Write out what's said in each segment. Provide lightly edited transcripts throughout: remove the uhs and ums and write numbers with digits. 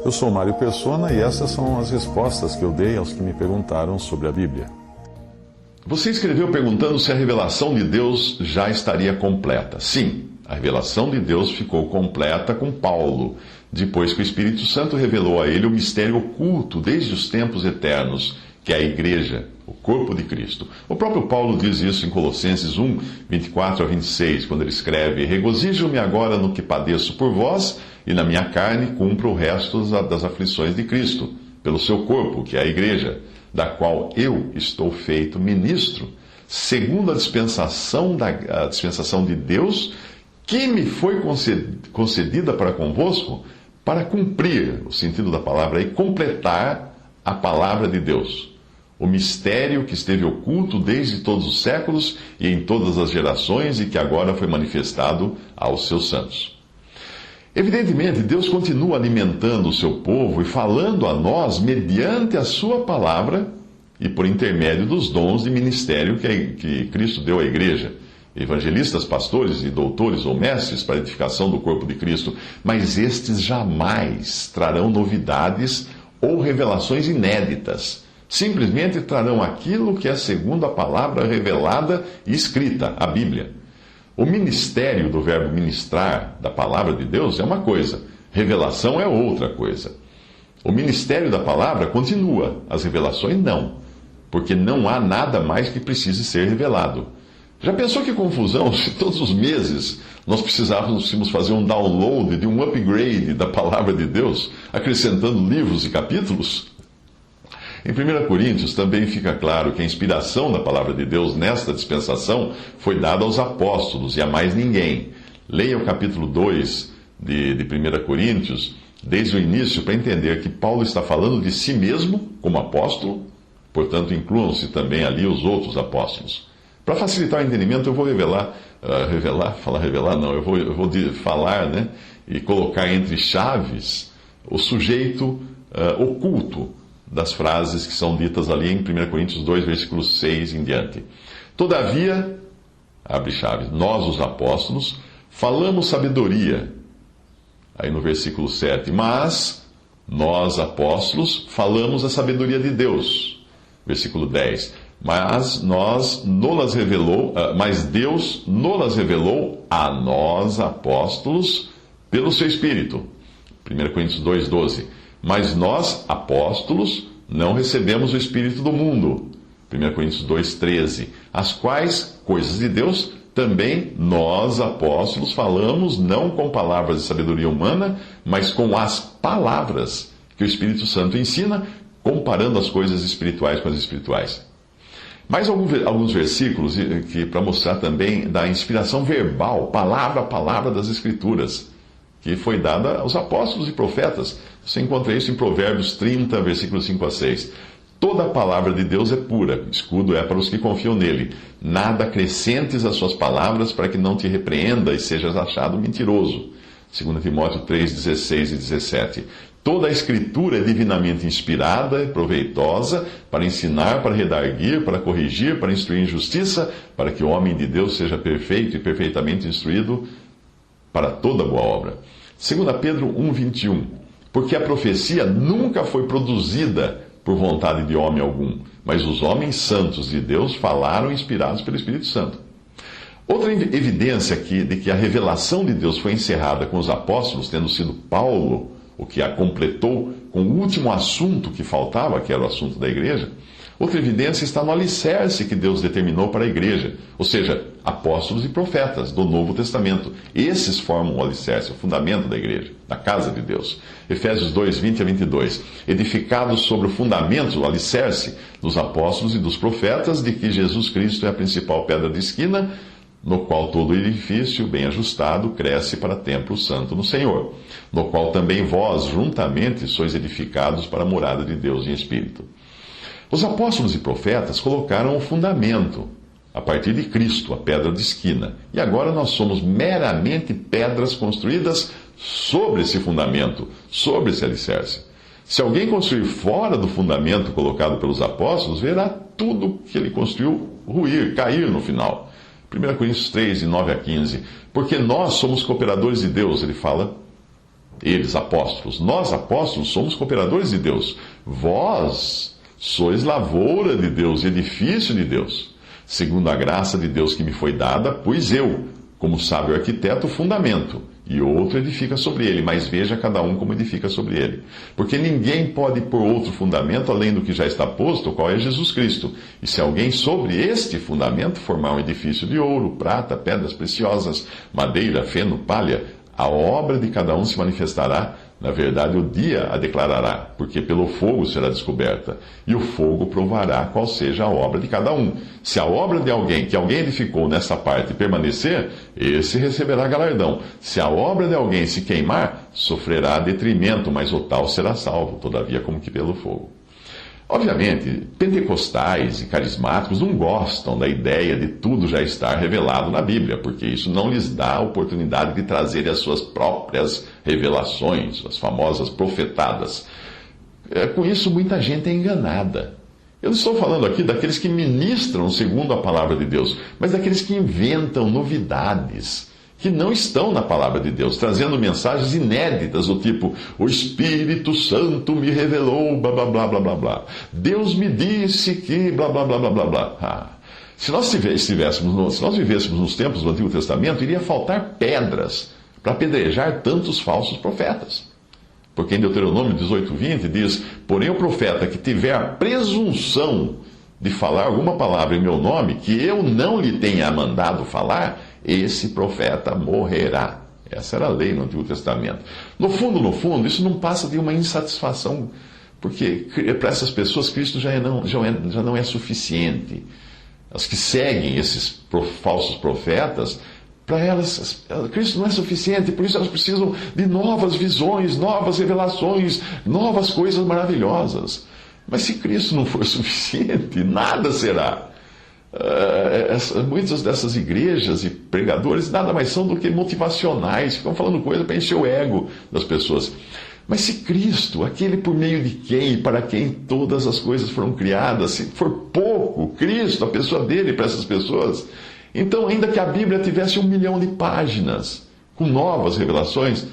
Eu sou Mário Persona e essas são as respostas que eu dei aos que me perguntaram sobre a Bíblia. Você escreveu perguntando se a revelação de Deus já estaria completa. Sim, a revelação de Deus ficou completa com Paulo, depois que o Espírito Santo revelou a ele o mistério oculto desde os tempos eternos, que é a Igreja, o corpo de Cristo. O próprio Paulo diz isso em Colossenses 1, 24 a 26, quando ele escreve: Regozijo-me agora no que padeço por vós, e na minha carne cumpro o resto das aflições de Cristo, pelo seu corpo, que é a Igreja, da qual eu estou feito ministro, segundo a dispensação de Deus, que me foi concedida para convosco, para cumprir, o sentido da palavra, e completar a palavra de Deus, o mistério que esteve oculto desde todos os séculos e em todas as gerações e que agora foi manifestado aos seus santos. Evidentemente, Deus continua alimentando o seu povo e falando a nós mediante a sua palavra e por intermédio dos dons de ministério que Cristo deu à igreja. Evangelistas, pastores e doutores ou mestres para a edificação do corpo de Cristo, mas estes jamais trarão novidades ou revelações inéditas. Simplesmente trarão aquilo que é segundo a palavra revelada e escrita, a Bíblia. O ministério do verbo ministrar da palavra de Deus é uma coisa, revelação é outra coisa. O ministério da palavra continua, as revelações não, porque não há nada mais que precise ser revelado. Já pensou que confusão se todos os meses nós precisávamos fazer um download de um upgrade da palavra de Deus, acrescentando livros e capítulos? Em 1 Coríntios também fica claro que a inspiração da palavra de Deus nesta dispensação foi dada aos apóstolos e a mais ninguém. Leia o capítulo 2 de 1 Coríntios, desde o início, para entender que Paulo está falando de si mesmo como apóstolo, portanto incluam-se também ali os outros apóstolos. Para facilitar o entendimento, eu vou falar, né, e colocar entre chaves o sujeito oculto das frases que são ditas ali em 1 Coríntios 2, versículos 6 em diante. Todavia, abre chaves, nós os apóstolos falamos sabedoria, aí no versículo 7, mas nós apóstolos falamos a sabedoria de Deus, versículo 10, mas Deus nolas revelou a nós apóstolos pelo seu Espírito, 1 Coríntios 2, 12. Mas nós, apóstolos, não recebemos o Espírito do mundo. 1 Coríntios 2,13. As quais coisas de Deus também nós, apóstolos, falamos não com palavras de sabedoria humana, mas com as palavras que o Espírito Santo ensina, comparando as coisas espirituais com as espirituais. Mais alguns versículos para mostrar também da inspiração verbal, palavra a palavra das Escrituras, que foi dada aos apóstolos e profetas. Você encontra isso em Provérbios 30, versículos 5 a 6. Toda a palavra de Deus é pura, escudo é para os que confiam nele. Nada acrescentes às suas palavras para que não te repreenda e sejas achado mentiroso. 2 Timóteo 3, 16 e 17. Toda a Escritura é divinamente inspirada e proveitosa para ensinar, para redarguir, para corrigir, para instruir em justiça, para que o homem de Deus seja perfeito e perfeitamente instruído para toda boa obra. 2 Pedro 1,21. Porque a profecia nunca foi produzida por vontade de homem algum, mas os homens santos de Deus falaram inspirados pelo Espírito Santo. Outra evidência aqui de que a revelação de Deus foi encerrada com os apóstolos, tendo sido Paulo o que a completou com o último assunto que faltava, que era o assunto da igreja. Outra evidência está no alicerce que Deus determinou para a igreja, ou seja, apóstolos e profetas do Novo Testamento. Esses formam o alicerce, o fundamento da igreja, da casa de Deus. Efésios 2, 20 a 22. Edificados sobre o fundamento, o alicerce dos apóstolos e dos profetas, de que Jesus Cristo é a principal pedra de esquina, no qual todo edifício, bem ajustado, cresce para templo santo no Senhor, no qual também vós, juntamente, sois edificados para a morada de Deus em Espírito. Os apóstolos e profetas colocaram o fundamento, a partir de Cristo, a pedra de esquina. E agora nós somos meramente pedras construídas sobre esse fundamento, sobre esse alicerce. Se alguém construir fora do fundamento colocado pelos apóstolos, verá tudo que ele construiu ruir, cair no final. 1 Coríntios 3, de 9 a 15. Porque nós somos cooperadores de Deus, ele fala, Eles, apóstolos. Nós, apóstolos, somos cooperadores de Deus. Vós sois lavoura de Deus, edifício de Deus, segundo a graça de Deus que me foi dada, pois eu, como sábio arquiteto, fundamento, e outro edifica sobre ele, mas veja cada um como edifica sobre ele. Porque ninguém pode pôr outro fundamento além do que já está posto, o qual é Jesus Cristo. E se alguém sobre este fundamento formar um edifício de ouro, prata, pedras preciosas, madeira, feno, palha, a obra de cada um se manifestará, na verdade o dia a declarará, porque pelo fogo será descoberta, e o fogo provará qual seja a obra de cada um. Se a obra de alguém, que alguém edificou nessa parte, permanecer, esse receberá galardão. Se a obra de alguém se queimar, sofrerá detrimento, mas o tal será salvo, todavia como que pelo fogo. Obviamente, pentecostais e carismáticos não gostam da ideia de tudo já estar revelado na Bíblia, porque isso não lhes dá a oportunidade de trazer as suas próprias revelações, as famosas profetadas. Com isso, muita gente é enganada. Eu não estou falando aqui daqueles que ministram segundo a palavra de Deus, mas daqueles que inventam novidades que não estão na palavra de Deus, trazendo mensagens inéditas do tipo: o Espírito Santo me revelou, blá blá blá blá blá blá. Deus me disse que blá blá blá blá blá blá. Se nós vivêssemos nos tempos do Antigo Testamento, iria faltar pedras para apedrejar tantos falsos profetas. Porque em Deuteronômio 18:20 diz: porém o profeta que tiver a presunção de falar alguma palavra em meu nome, que eu não lhe tenha mandado falar, esse profeta morrerá. Essa era a lei no Antigo Testamento. No fundo, isso não passa de uma insatisfação, porque para essas pessoas Cristo já não é suficiente. As que seguem esses falsos profetas, para elas, Cristo não é suficiente, por isso elas precisam de novas visões, novas revelações, novas coisas maravilhosas. Mas se Cristo não for suficiente, nada será. Muitas dessas igrejas e pregadores nada mais são do que motivacionais, ficam falando coisa para encher o ego das pessoas. Mas se Cristo, aquele por meio de quem e para quem todas as coisas foram criadas, se for pouco, Cristo, a pessoa dele para essas pessoas, então ainda que a Bíblia tivesse 1 milhão de páginas com novas revelações,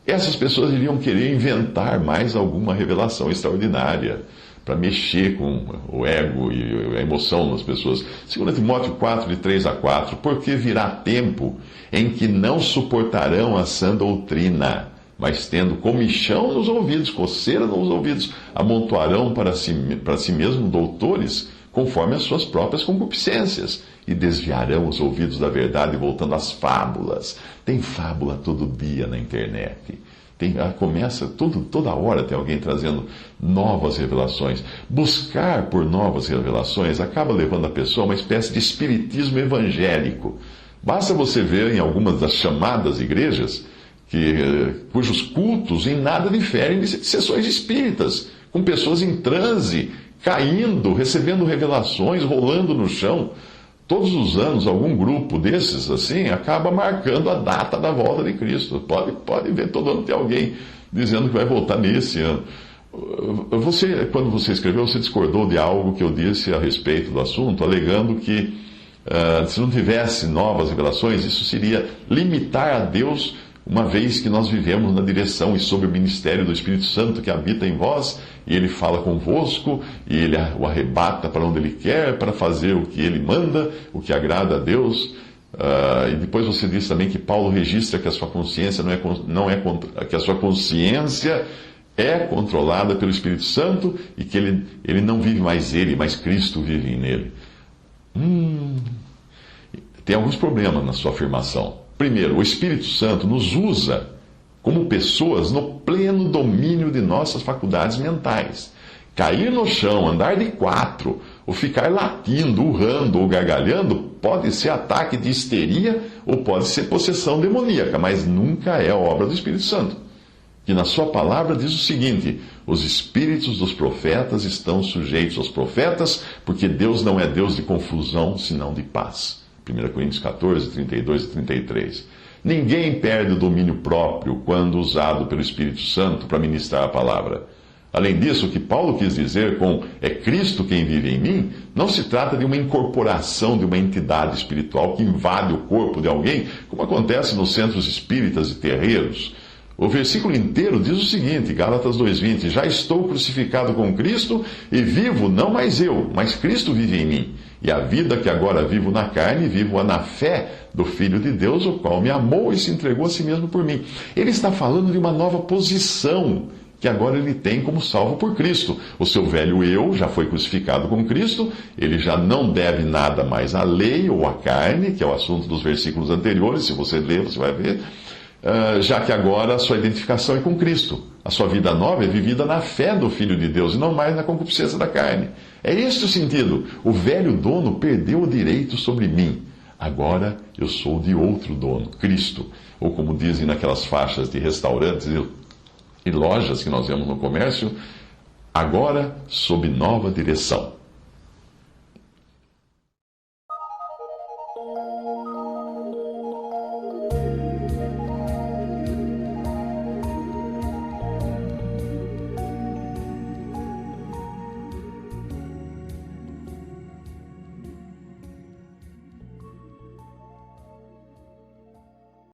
essas pessoas iriam querer inventar mais alguma revelação extraordinária para mexer com o ego e a emoção das pessoas. 2 Timóteo 4, de 3 a 4, porque virá tempo em que não suportarão a sã doutrina, mas tendo comichão nos ouvidos, coceira nos ouvidos, amontoarão para si mesmo doutores, conforme as suas próprias concupiscências, e desviarão os ouvidos da verdade, voltando às fábulas. Tem fábula todo dia na internet. Começa toda hora tem alguém trazendo novas revelações. Buscar por novas revelações acaba levando a pessoa a uma espécie de espiritismo evangélico. Basta você ver em algumas das chamadas igrejas cujos cultos em nada diferem de sessões espíritas, com pessoas em transe, caindo, recebendo revelações, rolando no chão. Todos os anos, algum grupo desses, assim, acaba marcando a data da volta de Cristo. Pode ver, todo ano tem alguém dizendo que vai voltar nesse ano. Quando você escreveu, você discordou de algo que eu disse a respeito do assunto, alegando que se não tivesse novas revelações, isso seria limitar a Deus, uma vez que nós vivemos na direção e sob o ministério do Espírito Santo que habita em vós, e ele fala convosco, e ele o arrebata para onde ele quer, para fazer o que ele manda, o que agrada a Deus. E depois você diz também que Paulo registra que a sua consciência que a sua consciência é controlada pelo Espírito Santo e que ele não vive mais ele, mas Cristo vive nele. Tem alguns problemas na sua afirmação. Primeiro, o Espírito Santo nos usa como pessoas no pleno domínio de nossas faculdades mentais. Cair no chão, andar de quatro, ou ficar latindo, urrando ou gargalhando, pode ser ataque de histeria ou pode ser possessão demoníaca, mas nunca é obra do Espírito Santo. Que na sua palavra diz o seguinte: os espíritos dos profetas estão sujeitos aos profetas, porque Deus não é Deus de confusão, senão de paz. 1 Coríntios 14, 32 e 33. Ninguém perde o domínio próprio quando usado pelo Espírito Santo para ministrar a palavra. Além disso, o que Paulo quis dizer com "é Cristo quem vive em mim", não se trata de uma incorporação de uma entidade espiritual que invade o corpo de alguém, como acontece nos centros espíritas e terreiros, O versículo inteiro diz o seguinte, Gálatas 2:20: já estou crucificado com Cristo e vivo, não mais eu, mas Cristo vive em mim. E a vida que agora vivo na carne, vivo-a na fé do Filho de Deus, o qual me amou e se entregou a si mesmo por mim. Ele está falando de uma nova posição que agora ele tem como salvo por Cristo. O seu velho eu já foi crucificado com Cristo, ele já não deve nada mais à lei ou à carne, que é o assunto dos versículos anteriores, se você ler, você vai ver. Já que agora a sua identificação é com Cristo. A sua vida nova é vivida na fé do Filho de Deus e não mais na concupiscência da carne. É este o sentido. O velho dono perdeu o direito sobre mim. Agora eu sou de outro dono, Cristo. Ou como dizem naquelas faixas de restaurantes e lojas que nós vemos no comércio, agora sob nova direção.